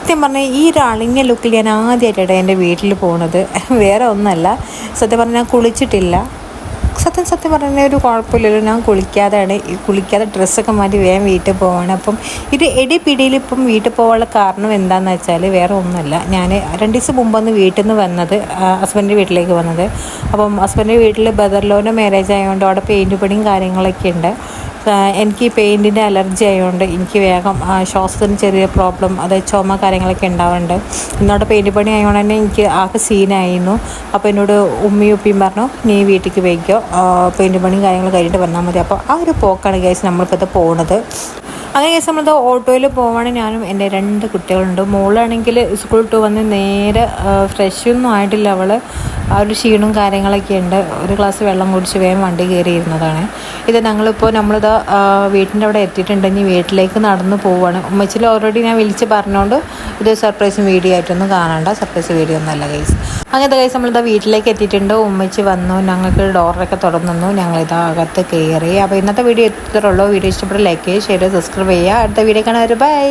സത്യം പറഞ്ഞാൽ ഈ ഒരു അളിഞ്ഞ ലുക്കിൽ ഞാൻ ആദ്യമായിട്ടാണ് എൻ്റെ വീട്ടിൽ പോകുന്നത്. വേറെ ഒന്നല്ല, സത്യം പറഞ്ഞാൽ ഞാൻ കുളിച്ചിട്ടില്ല. സത്യം പറഞ്ഞാൽ ഒരു കുഴപ്പമില്ലല്ലോ, ഞാൻ കുളിക്കാതെ ഡ്രസ്സൊക്കെ മാറ്റി വേഗം വീട്ടിൽ പോവാണ്. അപ്പം ഇത് പിടിയിൽ ഇപ്പം വീട്ടിൽ പോകാനുള്ള കാരണം എന്താണെന്ന് വെച്ചാൽ വേറെ ഒന്നുമല്ല. ഞാൻ 2 ദിവസം മുമ്പൊന്ന് വീട്ടിൽ നിന്ന് വന്നത്, ഹസ്ബൻഡിൻ്റെ വീട്ടിലേക്ക് വന്നത്. അപ്പം ഹസ്ബൻഡിൻ്റെ വീട്ടിൽ ബദർലോൻ്റെ മാരേജ് ആയതുകൊണ്ട് അവിടെ പെയിൻറ്റ് പണിയും കാര്യങ്ങളൊക്കെ ഉണ്ട്. എനിക്ക് ഈ പെയിൻറ്റിൻ്റെ അലർജി ആയതുകൊണ്ട് എനിക്ക് വേഗം ശ്വാസത്തിന് ചെറിയ പ്രോബ്ലം, അതായത് ചുമ കാര്യങ്ങളൊക്കെ ഉണ്ടാവാറുണ്ട്. ഇന്നോടെ പെയിൻറ്റ് പണി ആയതുകൊണ്ട് തന്നെ എനിക്ക് ആകെ സീനായിരുന്നു. അപ്പോൾ എന്നോട് ഉമ്മയും പറഞ്ഞു, നീ വീട്ടിലേക്ക് വയ്ക്കോ, പെയിൻറ്റ് പണിയും കാര്യങ്ങൾ കഴിഞ്ഞിട്ട് വന്നാൽ മതി. അപ്പോൾ ആ ഒരു പോക്കാണ് ഗൈസ് നമ്മളിപ്പോൾ ഇത് പോകുന്നത്. അങ്ങനെ കേസ് നമ്മളത് ഓട്ടോയിൽ പോവുകയാണെങ്കിൽ ഞാനും എൻ്റെ 2 കുട്ടികളുണ്ട്. മോളാണെങ്കിൽ സ്കൂൾ വിട്ട് വന്ന് നേരെ ഫ്രഷൊന്നും ആയിട്ടില്ല. അവൾ ആ ഒരു ക്ഷീണവും കാര്യങ്ങളൊക്കെ ഉണ്ട്. ഒരു ഗ്ലാസ് വെള്ളം കുടിച്ച് വേഗം വണ്ടി കയറിയിരുന്നതാണ്. ഇത് നമ്മളിത് വീട്ടിൻ്റെ അവിടെ എത്തിയിട്ടുണ്ടെങ്കിൽ വീട്ടിലേക്ക് നടന്ന് പോവുകയാണ്. ഉമ്മച്ചിൽ ഓൾറെഡി ഞാൻ വിളിച്ച് പറഞ്ഞുകൊണ്ട് ഇത് സർപ്രൈസ് വീഡിയോ ആയിട്ടൊന്നും കാണണ്ട, സർപ്രൈസ് വീഡിയോ ഒന്നുമല്ല ഗൈസ്. അങ്ങനത്തെ ഗൈസ് നമ്മളിതാ വീട്ടിലേക്ക് എത്തിയിട്ടുണ്ട്. ഉമ്മച്ചി വന്നു, ഞങ്ങൾക്ക് ഡോറൊക്കെ തുറന്നു, ഞങ്ങളിതാ അകത്ത് കയറി. അപ്പോൾ ഇന്നത്തെ വീഡിയോ ഇത്രയുള്ളൂ. വീഡിയോ ഇഷ്ടപ്പെട്ട ലൈക്ക് ചെയ്യുക, ഷെയർ ചെയ്യുക, സബ്സ്ക്രൈബ് ചെയ്യുക. അടുത്ത വീഡിയോ കാണാം. ബൈ.